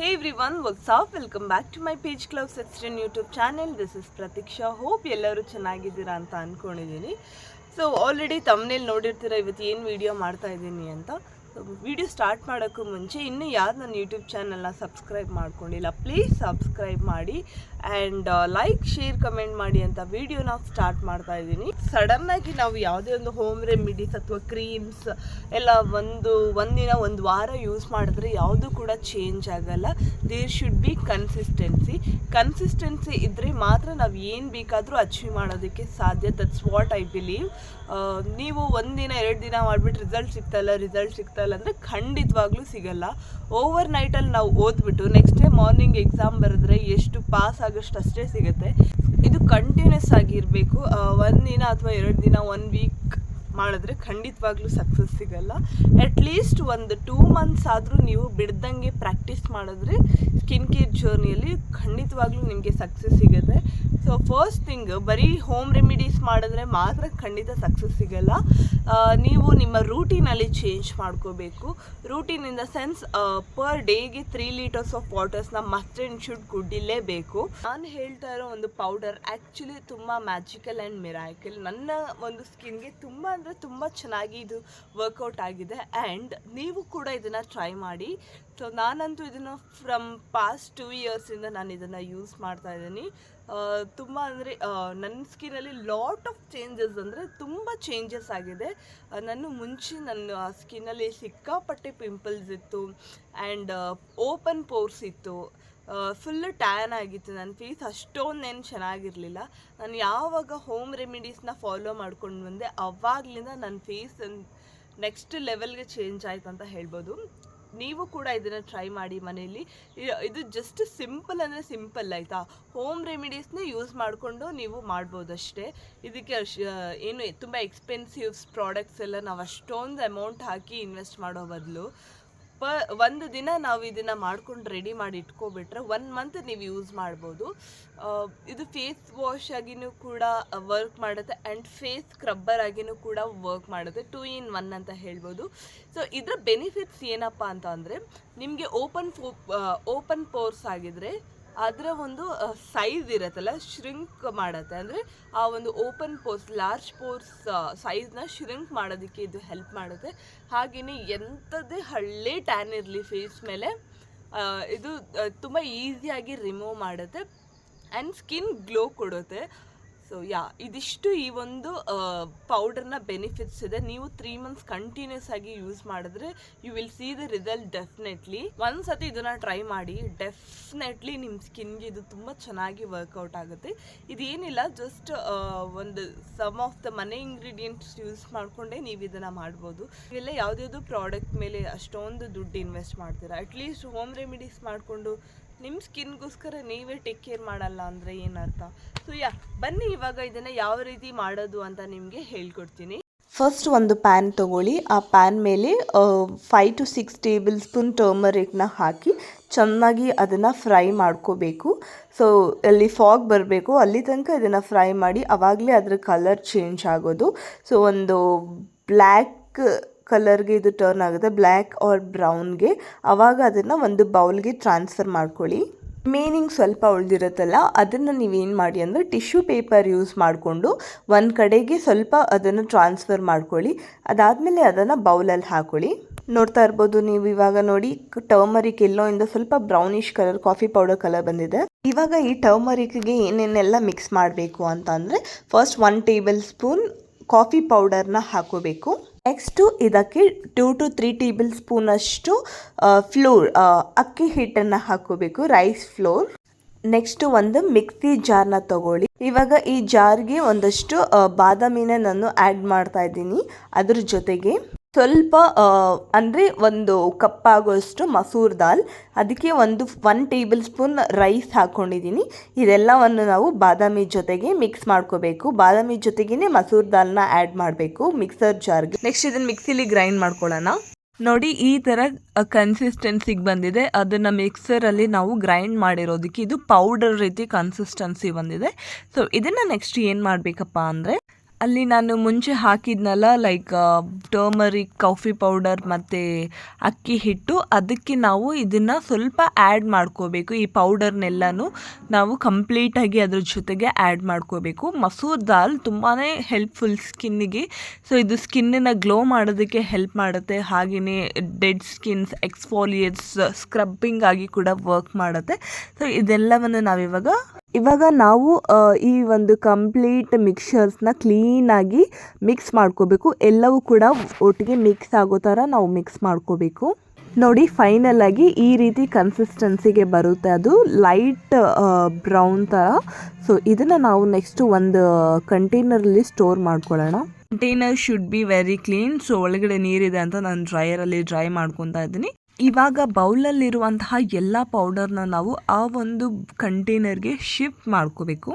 Hey everyone, what's up? Welcome back to my page Club Sexton YouTube channel. This is Pratiksha. Hope ಎಲ್ಲರೂ ಚೆನ್ನಾಗಿದ್ದೀರಾ ಅಂತ ಅನ್ಕೊಂಡಿದ್ದೀನಿ. So already ತಮ್ಮನೇಲಿ ನೋಡಿರ್ತೀರ ಇವತ್ತು ಏನು ವಿಡಿಯೋ ಮಾಡ್ತಾ ಇದ್ದೀನಿ ಅಂತ. ವಿಡಿಯೋ ಸ್ಟಾರ್ಟ್ ಮಾಡೋಕ್ಕೂ ಮುಂಚೆ ಇನ್ನೂ ಯಾರು ನನ್ನ ಯೂಟ್ಯೂಬ್ ಚಾನಲ್ನ ಸಬ್ಸ್ಕ್ರೈಬ್ ಮಾಡ್ಕೊಂಡಿಲ್ಲ ಪ್ಲೀಸ್ ಸಬ್ಸ್ಕ್ರೈಬ್ ಮಾಡಿ ಆ್ಯಂಡ್ ಲೈಕ್ ಶೇರ್ ಕಮೆಂಟ್ ಮಾಡಿ ಅಂತ ವಿಡಿಯೋನ ಸ್ಟಾರ್ಟ್ ಮಾಡ್ತಾ ಇದ್ದೀನಿ. ಸಡನ್ನಾಗಿ ನಾವು ಯಾವುದೇ ಒಂದು ಹೋಮ್ ರೆಮಿಡೀಸ್ ಅಥವಾ ಕ್ರೀಮ್ಸ್ ಎಲ್ಲ ಒಂದಿನ ಒಂದು ವಾರ ಯೂಸ್ ಮಾಡಿದ್ರೆ ಯಾವುದೂ ಕೂಡ ಚೇಂಜ್ ಆಗಲ್ಲ. ದೇರ್ ಶುಡ್ ಬಿ ಕನ್ಸಿಸ್ಟೆನ್ಸಿ ಇದ್ದರೆ ಮಾತ್ರ ನಾವು ಏನು ಬೇಕಾದರೂ ಅಚೀವ್ ಮಾಡೋದಕ್ಕೆ ಸಾಧ್ಯ. That's what I believe. ನೀವು ಒಂದಿನ 2 ದಿನ ಮಾಡಿಬಿಟ್ಟು ರಿಸಲ್ಟ್ ಸಿಗ್ತಾಯಿಲ್ಲ ಅಂದರೆ ಖಂಡಿತವಾಗ್ಲೂ ಸಿಗಲ್ಲ. ಓವರ್ ನೈಟಲ್ಲಿ ನಾವು ಓದ್ಬಿಟ್ಟು ನೆಕ್ಸ್ಟ್ ಡೇ ಮಾರ್ನಿಂಗ್ ಎಕ್ಸಾಮ್ ಬರೆದ್ರೆ ಎಷ್ಟು ಪಾಸ್ ಆಗೋಷ್ಟು ಅಷ್ಟೇ ಸಿಗುತ್ತೆ. ಇದು ಕಂಟಿನ್ಯೂಸ್ ಆಗಿರಬೇಕು. 1 ದಿನ ಅಥವಾ 2 ದಿನ 1 ವೀಕ್ ಮಾಡಿದ್ರೆ ಖಂಡಿತವಾಗ್ಲೂ ಸಕ್ಸಸ್ ಸಿಗಲ್ಲ. ಅಟ್ಲೀಸ್ಟ್ ಒಂದು 2 ಮಂತ್ಸ್ ಆದರೂ ನೀವು ಬಿಡ್ದಂಗೆ ಪ್ರಾಕ್ಟೀಸ್ ಮಾಡಿದ್ರೆ ಸ್ಕಿನ್ ಕೇರ್ ಜರ್ನಿಯಲ್ಲಿ ಖಂಡಿತವಾಗ್ಲೂ ನಿಮಗೆ ಸಕ್ಸಸ್ ಸಿಗುತ್ತೆ. ಸೊ ಫಸ್ಟ್ ಥಿಂಗ್, ಬರೀ ಹೋಮ್ ರೆಮಿಡೀಸ್ ಮಾಡಿದ್ರೆ ಮಾತ್ರ ಖಂಡಿತ ಸಕ್ಸಸ್ ಸಿಗಲ್ಲ. ನೀವು ನಿಮ್ಮ ರೂಟೀನಲ್ಲಿ ಚೇಂಜ್ ಮಾಡ್ಕೋಬೇಕು. Routine in the sense per ಡೇಗೆ 3 ಲೀಟರ್ಸ್ ಆಫ್ ವಾಟರ್ಸ್ನ ಮಸ್ಟ್ ಆ್ಯಂಡ್ ಶುಡ್ ಕುಡಿಲೇಬೇಕು. ನಾನು ಹೇಳ್ತಾ ಇರೋ ಒಂದು ಪೌಡರ್ ಆ್ಯಕ್ಚುಲಿ ತುಂಬ ಮ್ಯಾಜಿಕಲ್ ಆ್ಯಂಡ್ ಮಿರಾಕಲ್. ನನ್ನ ಒಂದು ಸ್ಕಿನ್ಗೆ ತುಂಬ ಅಂದರೆ ತುಂಬ ಚೆನ್ನಾಗಿ ಇದು ವರ್ಕೌಟ್ ಆಗಿದೆ ಆ್ಯಂಡ್ ನೀವು ಕೂಡ ಇದನ್ನು ಟ್ರೈ ಮಾಡಿ. ಸೊ ನಾನಂತೂ ಇದನ್ನು ಫ್ರಮ್ ಪಾಸ್ಟ್ 2 ಇಯರ್ಸಿಂದ ನಾನು ಇದನ್ನು ಯೂಸ್ ಮಾಡ್ತಾ ಇದ್ದೀನಿ. ತುಂಬ ಅಂದರೆ ನನ್ನ ಸ್ಕಿನ್ನಲ್ಲಿ ಲಾಟ್ ಆಫ್ ಚೇಂಜಸ್ ಅಂದರೆ ತುಂಬ ಚೇಂಜಸ್ ಆಗಿದೆ. ಮುಂಚೆ ನನ್ನ ಸ್ಕಿನ್ನಲ್ಲಿ ಸಿಕ್ಕಾಪಟ್ಟೆ ಪಿಂಪಲ್ಸ್ ಇತ್ತು ಆ್ಯಂಡ್ ಓಪನ್ ಪೋರ್ಸ್ ಇತ್ತು. ಫುಲ್ಲು ಟ್ಯಾನ್ ಆಗಿತ್ತು. ನನ್ನ ಫೇಸ್ ಅಷ್ಟೊಂದೇನು ಚೆನ್ನಾಗಿರಲಿಲ್ಲ. ನಾನು ಯಾವಾಗ ಹೋಮ್ ರೆಮಿಡೀಸ್ನ ಫಾಲೋ ಮಾಡ್ಕೊಂಡು ಬಂದೆ ಆವಾಗಲಿಂದ ನನ್ನ ಫೇಸ್ ನೆಕ್ಸ್ಟ್ ಲೆವೆಲ್ಗೆ ಚೇಂಜ್ ಆಯ್ತು ಅಂತ ಹೇಳ್ಬೋದು. ನೀವು ಕೂಡ ಇದನ್ನು ಟ್ರೈ ಮಾಡಿ ಮನೆಯಲ್ಲಿ. ಇದು ಜಸ್ಟ್ ಸಿಂಪಲ್ ಅಂದರೆ ಸಿಂಪಲ್ ಆಯಿತಾ. ಹೋಮ್ ರೆಮಿಡೀಸ್ನೇ ಯೂಸ್ ಮಾಡಿಕೊಂಡು ನೀವು ಮಾಡ್ಬೋದು ಅಷ್ಟೇ. ಇದಕ್ಕೆ ಏನು ತುಂಬ ಎಕ್ಸ್ಪೆನ್ಸಿವ್ ಪ್ರಾಡಕ್ಟ್ಸ್ ಎಲ್ಲ ನಾವು ಅಷ್ಟೊಂದು ಅಮೌಂಟ್ ಹಾಕಿ ಇನ್ವೆಸ್ಟ್ ಮಾಡೋ ಬದಲು ಒಂದು ದಿನ ನಾವು ಇದನ್ನು ಮಾಡ್ಕೊಂಡು ರೆಡಿ ಮಾಡಿ ಇಟ್ಕೊಬಿಟ್ರೆ 1 ಮಂತ್ ನೀವು ಯೂಸ್ ಮಾಡ್ಬೋದು. ಇದು ಫೇಸ್ ವಾಶ್ ಆಗಿನೂ ಕೂಡ ವರ್ಕ್ ಮಾಡುತ್ತೆ ಆ್ಯಂಡ್ ಫೇಸ್ ಸ್ಕ್ರಬ್ಬರ್ ಆಗಿನೂ ಕೂಡ ವರ್ಕ್ ಮಾಡುತ್ತೆ. 2 in 1 ಅಂತ ಹೇಳ್ಬೋದು. ಸೊ ಇದರ ಬೆನಿಫಿಟ್ಸ್ ಏನಪ್ಪ ಅಂತ ಅಂದರೆ, ನಿಮಗೆ ಓಪನ್ ಪೋರ್ಸ್ ಆಗಿದ್ರೆ ಅದರ ಒಂದು ಸೈಜ್ ಇರುತ್ತಲ್ಲ ಶ್ರಿಂಕ್ ಮಾಡುತ್ತೆ. ಅಂದರೆ ಆ ಒಂದು ಓಪನ್ ಪೋರ್ಸ್ ಲಾರ್ಜ್ ಪೋರ್ಸ್ ಸೈಜ್ನ ಶ್ರಿಂಕ್ ಮಾಡೋದಕ್ಕೆ ಇದು ಹೆಲ್ಪ್ ಮಾಡುತ್ತೆ. ಹಾಗೆಯೇ ಎಂಥದ್ದೇ ಹಳ್ಳಿ ಟ್ಯಾನ್ ಇರಲಿ ಫೇಸ್ ಮೇಲೆ ಇದು ತುಂಬ ಈಸಿಯಾಗಿ ರಿಮೂವ್ ಮಾಡುತ್ತೆ ಆ್ಯಂಡ್ ಸ್ಕಿನ್ ಗ್ಲೋ ಕೊಡುತ್ತೆ. ಸೊ ಇದಿಷ್ಟು ಈ ಒಂದು ಪೌಡರ್ನ ಬೆನಿಫಿಟ್ಸ್ ಇದೆ. ನೀವು 3 ಮಂತ್ಸ್ ಕಂಟಿನ್ಯೂಸ್ ಆಗಿ ಯೂಸ್ ಮಾಡಿದ್ರೆ you will see the result definitely. ಒಂದ್ಸತಿ ಇದನ್ನು ಟ್ರೈ ಮಾಡಿ, ಡೆಫಿನೆಟ್ಲಿ ನಿಮ್ಮ ಸ್ಕಿನ್ಗೆ ಇದು ತುಂಬ ಚೆನ್ನಾಗಿ ವರ್ಕೌಟ್ ಆಗುತ್ತೆ. ಇದೇನಿಲ್ಲ, ಜಸ್ಟ್ ಒಂದು ಸಮ್ ಆಫ್ ದ ಮನೆ ಇಂಗ್ರೀಡಿಯೆಂಟ್ಸ್ ಯೂಸ್ ಮಾಡಿಕೊಂಡೇ ನೀವು ಇದನ್ನು ಮಾಡ್ಬೋದು. ಇವೆಲ್ಲ ಯಾವುದ್ಯಾವುದು ಪ್ರಾಡಕ್ಟ್ ಮೇಲೆ ಅಷ್ಟೊಂದು ದುಡ್ಡು ಇನ್ವೆಸ್ಟ್ ಮಾಡ್ತೀರಾ. ಅಟ್ಲೀಸ್ಟ್ ಹೋಮ್ ರೆಮಿಡೀಸ್ ಮಾಡಿಕೊಂಡು ನಿಮ್ಮ ಸ್ಕಿನ್ಗೋಸ್ಕರ ನೀವೇ ಟೇಕ್ ಕೇರ್ ಮಾಡಲ್ಲ ಅಂದರೆ ಏನರ್ಥ. ಸೊ ಬನ್ನಿ ಇವಾಗ ಇದನ್ನು ಯಾವ ರೀತಿ ಮಾಡೋದು ಅಂತ ನಿಮಗೆ ಹೇಳ್ಕೊಡ್ತೀನಿ. ಫಸ್ಟ್ ಒಂದು ಪ್ಯಾನ್ ತೊಗೊಳ್ಳಿ. ಆ ಪ್ಯಾನ್ ಮೇಲೆ 5 to 6 ಟೇಬಲ್ ಸ್ಪೂನ್ ಟರ್ಮರಿಕ್ನ ಹಾಕಿ ಚೆನ್ನಾಗಿ ಅದನ್ನು ಫ್ರೈ ಮಾಡ್ಕೋಬೇಕು. ಸೊ ಅಲ್ಲಿ ಫಾಗ್ ಬರಬೇಕು, ಅಲ್ಲಿ ತನಕ ಇದನ್ನು ಫ್ರೈ ಮಾಡಿ. ಆವಾಗಲೇ ಅದರ ಕಲರ್ ಚೇಂಜ್ ಆಗೋದು. ಸೊ ಒಂದು ಬ್ಲ್ಯಾಕ್ ಕಲರ್ಗೆ ಇದು ಟರ್ನ್ ಆಗುತ್ತೆ, ಬ್ಲ್ಯಾಕ್ ಆರ್ ಬ್ರೌನ್ಗೆ. ಆವಾಗ ಅದನ್ನು ಒಂದು ಬೌಲ್ಗೆ ಟ್ರಾನ್ಸ್ಫರ್ ಮಾಡ್ಕೊಳ್ಳಿ. ರಿಮೇನಿಂಗ್ ಸ್ವಲ್ಪ ಉಳಿದಿರುತ್ತಲ್ಲ ಅದನ್ನು ನೀವೇನು ಮಾಡಿ ಅಂದರೆ ಟಿಶ್ಯೂ ಪೇಪರ್ ಯೂಸ್ ಮಾಡಿಕೊಂಡು ಒಂದು ಕಡೆಗೆ ಸ್ವಲ್ಪ ಅದನ್ನು ಟ್ರಾನ್ಸ್ಫರ್ ಮಾಡ್ಕೊಳ್ಳಿ. ಅದಾದಮೇಲೆ ಅದನ್ನು ಬೌಲಲ್ಲಿ ಹಾಕೊಳ್ಳಿ. ನೋಡ್ತಾ ಇರ್ಬೋದು ನೀವು ಇವಾಗ ನೋಡಿ, ಟರ್ಮರಿಕ್ ಎಲ್ಲೋ ಇಂದ ಸ್ವಲ್ಪ brownish colour coffee powder colour ಬಂದಿದೆ. ಇವಾಗ ಈ ಟರ್ಮರಿಕ್ಗೆ ಏನೇನೆಲ್ಲ ಮಿಕ್ಸ್ ಮಾಡಬೇಕು ಅಂತ ಅಂದರೆ, ಫಸ್ಟ್ 1 ಟೇಬಲ್ ಸ್ಪೂನ್ ಕಾಫಿ ಪೌಡರ್ನ ಹಾಕೋಬೇಕು. ನೆಕ್ಸ್ಟು ಇದಕ್ಕೆ 2 to 3 ಟೇಬಲ್ ಸ್ಪೂನ್ ಅಷ್ಟು ಫ್ಲೋರ್ ಅಕ್ಕಿ ಹಿಟ್ಟನ್ನು ಹಾಕೋಬೇಕು, ರೈಸ್ ಫ್ಲೋರ್. ನೆಕ್ಸ್ಟು ಒಂದು ಮಿಕ್ಸಿ ಜಾರ್ನ ತಗೊಳ್ಳಿ. ಇವಾಗ ಈ ಜಾರ್ಗೆ ಒಂದಷ್ಟು ಬಾದಾಮಿನ ನಾನು ಆ್ಯಡ್ ಮಾಡ್ತಾ ಇದ್ದೀನಿ. ಅದ್ರ ಜೊತೆಗೆ ಸ್ವಲ್ಪ ಅಂದರೆ ಒಂದು ಕಪ್ಪಾಗುವಷ್ಟು ಮಸೂರ್ ದಾಲ್, ಅದಕ್ಕೆ 1 ಟೇಬಲ್ ಸ್ಪೂನ್ ರೈಸ್ ಹಾಕ್ಕೊಂಡಿದ್ದೀನಿ. ಇದೆಲ್ಲವನ್ನು ನಾವು ಬಾದಾಮಿ ಜೊತೆಗೆ ಮಿಕ್ಸ್ ಮಾಡ್ಕೋಬೇಕು. ಬಾದಾಮಿ ಜೊತೆಗೇ ಮಸೂರ್ ದಾಲ್ನ ಆ್ಯಡ್ ಮಾಡಬೇಕು ಮಿಕ್ಸರ್ ಜಾರ್ಗೆ. ನೆಕ್ಸ್ಟ್ ಇದನ್ನು ಮಿಕ್ಸಿಲಿ ಗ್ರೈಂಡ್ ಮಾಡ್ಕೊಳ್ಳೋಣ. ನೋಡಿ ಈ ಥರ ಕನ್ಸಿಸ್ಟೆನ್ಸಿಗೆ ಬಂದಿದೆ. ಅದನ್ನು ಮಿಕ್ಸರಲ್ಲಿ ನಾವು ಗ್ರೈಂಡ್ ಮಾಡಿರೋದಕ್ಕೆ ಇದು ಪೌಡರ್ ರೀತಿ ಕನ್ಸಿಸ್ಟೆನ್ಸಿ ಬಂದಿದೆ. ಸೊ ಇದನ್ನು ನೆಕ್ಸ್ಟ್ ಏನು ಮಾಡಬೇಕಪ್ಪ ಅಂದರೆ, ಅಲ್ಲಿ ನಾನು ಮುಂಚೆ ಹಾಕಿದ್ನಲ್ಲ ಲೈಕ್ ಟರ್ಮರಿಕ್ ಕಾಫಿ ಪೌಡರ್ ಮತ್ತು ಅಕ್ಕಿ ಹಿಟ್ಟು, ಅದಕ್ಕೆ ನಾವು ಇದನ್ನು ಸ್ವಲ್ಪ ಆ್ಯಡ್ ಮಾಡ್ಕೋಬೇಕು. ಈ ಪೌಡರ್ನೆಲ್ಲನೂ ನಾವು ಕಂಪ್ಲೀಟಾಗಿ ಅದ್ರ ಜೊತೆಗೆ ಆ್ಯಡ್ ಮಾಡ್ಕೋಬೇಕು. ಮಸೂರ್ ದಾಲ್ ತುಂಬಾ ಹೆಲ್ಪ್ಫುಲ್ ಸ್ಕಿನ್ನಿಗೆ. ಸೊ ಇದು ಸ್ಕಿನ್ನನ್ನು ಗ್ಲೋ ಮಾಡೋದಕ್ಕೆ ಹೆಲ್ಪ್ ಮಾಡುತ್ತೆ. ಹಾಗೆಯೇ ಡೆಡ್ ಸ್ಕಿನ್ಸ್ ಎಕ್ಸ್ಫೋಲಿಯೇಟ್ಸ್ ಸ್ಕ್ರಬ್ಬಿಂಗ್ ಆಗಿ ಕೂಡ ವರ್ಕ್ ಮಾಡುತ್ತೆ. ಸೊ ಇದೆಲ್ಲವನ್ನು ಇವಾಗ ನಾವು ಈ ಒಂದು ಕಂಪ್ಲೀಟ್ ಮಿಕ್ಸ್ಚರ್ಸ್ನ ಕ್ಲೀನಾಗಿ ಮಿಕ್ಸ್ ಮಾಡ್ಕೋಬೇಕು. ಎಲ್ಲವೂ ಕೂಡ ಒಟ್ಟಿಗೆ ಮಿಕ್ಸ್ ಆಗೋ ಥರ ನಾವು ಮಿಕ್ಸ್ ಮಾಡ್ಕೋಬೇಕು. ನೋಡಿ, ಫೈನಲ್ ಆಗಿ ಈ ರೀತಿ ಕನ್ಸಿಸ್ಟೆನ್ಸಿಗೆ ಬರುತ್ತೆ. ಅದು ಲೈಟ್ ಬ್ರೌನ್ ಥರ. ಸೊ ಇದನ್ನು ನಾವು ನೆಕ್ಸ್ಟ್ ಒಂದು ಕಂಟೈನರಲ್ಲಿ ಸ್ಟೋರ್ ಮಾಡ್ಕೊಳ್ಳೋಣ. Container should be very clean. So ಒಳಗಡೆ ನೀರಿದೆ ಅಂತ ನಾನು ಡ್ರೈಯರಲ್ಲಿ ಡ್ರೈ ಮಾಡ್ಕೊತಾ ಇದ್ದೀನಿ. ಇವಾಗ ಬೌಲಲ್ಲಿರುವಂತಹ ಎಲ್ಲ ಪೌಡರ್ನ ನಾವು ಆ ಒಂದು ಕಂಟೈನರ್ಗೆ ಶಿಫ್ಟ್ ಮಾಡ್ಕೋಬೇಕು.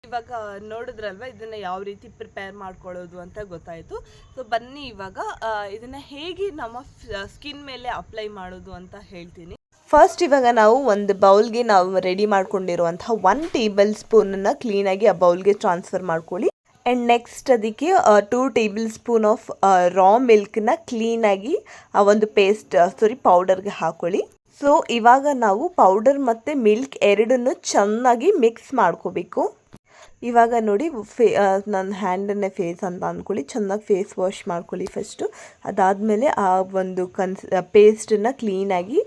ಇವಾಗ ನೋಡಿದ್ರಲ್ವ ಇದನ್ನ ಯಾವ ರೀತಿ ಪ್ರಿಪೇರ್ ಮಾಡ್ಕೊಳ್ಳೋದು ಅಂತ ಗೊತ್ತಾಯಿತು. ಸೊ ಬನ್ನಿ ಇವಾಗ ಇದನ್ನ ಹೇಗೆ ನಮ್ಮ ಸ್ಕಿನ್ ಮೇಲೆ ಅಪ್ಲೈ ಮಾಡೋದು ಅಂತ ಹೇಳ್ತೀನಿ. ಫಸ್ಟ್ ಇವಾಗ ನಾವು ಒಂದು ಬೌಲ್ಗೆ ನಾವು ರೆಡಿ ಮಾಡ್ಕೊಂಡಿರುವಂತಹ 1 ಟೇಬಲ್ ಸ್ಪೂನನ್ನು ಕ್ಲೀನಾಗಿ ಆ ಬೌಲ್ಗೆ ಟ್ರಾನ್ಸ್ಫರ್ ಮಾಡ್ಕೊಳ್ಳಿ. ಆ್ಯಂಡ್ ನೆಕ್ಸ್ಟ್ ಅದಕ್ಕೆ 2 ಟೇಬಲ್ ಸ್ಪೂನ್ ಆಫ್ ರಾ ಮಿಲ್ಕ್ನ ಕ್ಲೀನಾಗಿ ಆ ಒಂದು ಪೌಡರ್ಗೆ ಹಾಕೊಳ್ಳಿ. ಸೊ ಇವಾಗ ನಾವು ಪೌಡರ್ ಮತ್ತು ಮಿಲ್ಕ್ ಎರಡನ್ನು ಚೆನ್ನಾಗಿ ಮಿಕ್ಸ್ ಮಾಡ್ಕೋಬೇಕು. ಇವಾಗ ನೋಡಿ, ನನ್ನ ಹ್ಯಾಂಡನ್ನೇ ಫೇಸ್ ಅಂತ ಅಂದ್ಕೊಳ್ಳಿ. ಚೆನ್ನಾಗಿ ಫೇಸ್ ವಾಶ್ ಮಾಡ್ಕೊಳ್ಳಿ ಫಸ್ಟು. ಅದಾದಮೇಲೆ ಆ ಒಂದು ಪೇಸ್ಟನ್ನು ಕ್ಲೀನಾಗಿ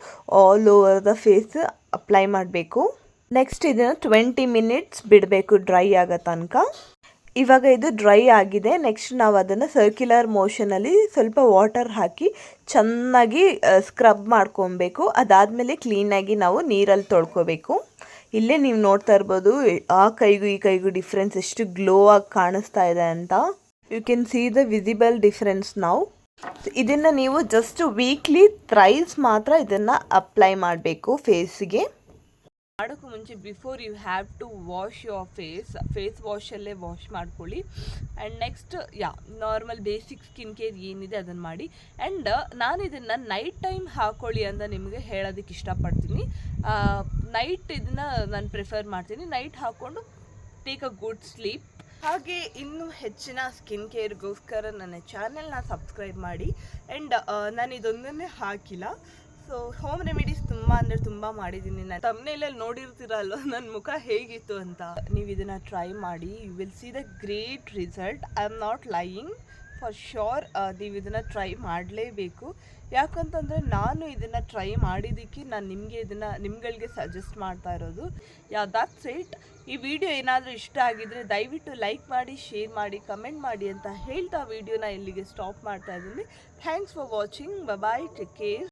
all over the face apply ಮಾಡಬೇಕು. ನೆಕ್ಸ್ಟ್ ಇದನ್ನು 20 ಮಿನಿಟ್ಸ್ ಬಿಡಬೇಕು ಡ್ರೈ ಆಗೋ ತನಕ. ಇವಾಗ ಇದು ಡ್ರೈ ಆಗಿದೆ. ನೆಕ್ಸ್ಟ್ ನಾವು ಅದನ್ನು ಸರ್ಕ್ಯುಲರ್ ಮೋಷನಲ್ಲಿ ಸ್ವಲ್ಪ ವಾಟರ್ ಹಾಕಿ ಚೆನ್ನಾಗಿ ಸ್ಕ್ರಬ್ ಮಾಡ್ಕೊಬೇಕು. ಅದಾದಮೇಲೆ ಕ್ಲೀನಾಗಿ ನಾವು ನೀರಲ್ಲಿ ತೊಳ್ಕೊಬೇಕು. ಇಲ್ಲೇ ನೀವು ನೋಡ್ತಾ ಇರ್ಬೋದು ಆ ಕೈಗೂ ಈ ಕೈಗೂ ಡಿಫ್ರೆನ್ಸ್ ಎಷ್ಟು ಗ್ಲೋ ಆಗಿ ಕಾಣಿಸ್ತಾ ಇದೆ ಅಂತ. You can see the visible difference ನಾವು. ಇದನ್ನು ನೀವು ಜಸ್ಟ್ ವೀಕ್ಲಿ ಥ್ರೈಸ್ ಮಾತ್ರ ಇದನ್ನು ಅಪ್ಲೈ ಮಾಡಬೇಕು ಫೇಸ್ಗೆ. ಮಾಡೋಕ್ಕೂ ಮುಂಚೆ before you have to wash your face ವಾಶಲ್ಲೇ ವಾಶ್ ಮಾಡ್ಕೊಳ್ಳಿ. And next normal basic skin care ಏನಿದೆ ಅದನ್ನು ಮಾಡಿ. ಆ್ಯಂಡ್ ನಾನು ಇದನ್ನು ನೈಟ್ ಟೈಮ್ ಹಾಕ್ಕೊಳ್ಳಿ ಅಂತ ನಿಮಗೆ ಹೇಳೋದಕ್ಕೆ ಇಷ್ಟಪಡ್ತೀನಿ. ನೈಟ್ ಇದನ್ನು ನಾನು ಪ್ರಿಫರ್ ಮಾಡ್ತೀನಿ. ನೈಟ್ ಹಾಕ್ಕೊಂಡು ಟೇಕ್ ಅ ಗುಡ್ ಸ್ಲೀಪ್. ಹಾಗೆ ಇನ್ನೂ ಹೆಚ್ಚಿನ ಸ್ಕಿನ್ ಕೇರ್ಗೋಸ್ಕರ ನನ್ನ ಚಾನೆಲ್ನ ಸಬ್ಸ್ಕ್ರೈಬ್ ಮಾಡಿ. ಆ್ಯಂಡ್ ನಾನು ಇದೊಂದನ್ನೇ ಹಾಕಿಲ್ಲ. ಸೊ ಹೋಮ್ ರೆಮಿಡೀಸ್ ತುಂಬ ಮಾಡಿದ್ದೀನಿ. ನಾನು ತಮ್ನೇಲಲ್ಲಿ ನೋಡಿರ್ತೀರಲ್ವ ನನ್ನ ಮುಖ ಹೇಗಿತ್ತು ಅಂತ. ನೀವು ಇದನ್ನು ಟ್ರೈ ಮಾಡಿ. You will see the great result. I am not lying, for sure ನೀವು ಇದನ್ನು ಟ್ರೈ ಮಾಡಲೇಬೇಕು. ಯಾಕಂತಂದರೆ ನಾನು ಇದನ್ನು ಟ್ರೈ ಮಾಡಿದ್ದಕ್ಕೆ ನಾನು ನಿಮ್ಗಳಿಗೆ ಸಜೆಸ್ಟ್ ಮಾಡ್ತಾ ಇರೋದು. That's it. ಈ ವಿಡಿಯೋ ಏನಾದರೂ ಇಷ್ಟ ಆಗಿದ್ದರೆ ದಯವಿಟ್ಟು ಲೈಕ್ ಮಾಡಿ, ಶೇರ್ ಮಾಡಿ, ಕಮೆಂಟ್ ಮಾಡಿ ಅಂತ ಹೇಳ್ತಾ ವಿಡಿಯೋನ ಇಲ್ಲಿಗೆ ಸ್ಟಾಪ್ ಮಾಡ್ತಾ ಇದ್ದೀನಿ. Thanks for watching. Bye, take care.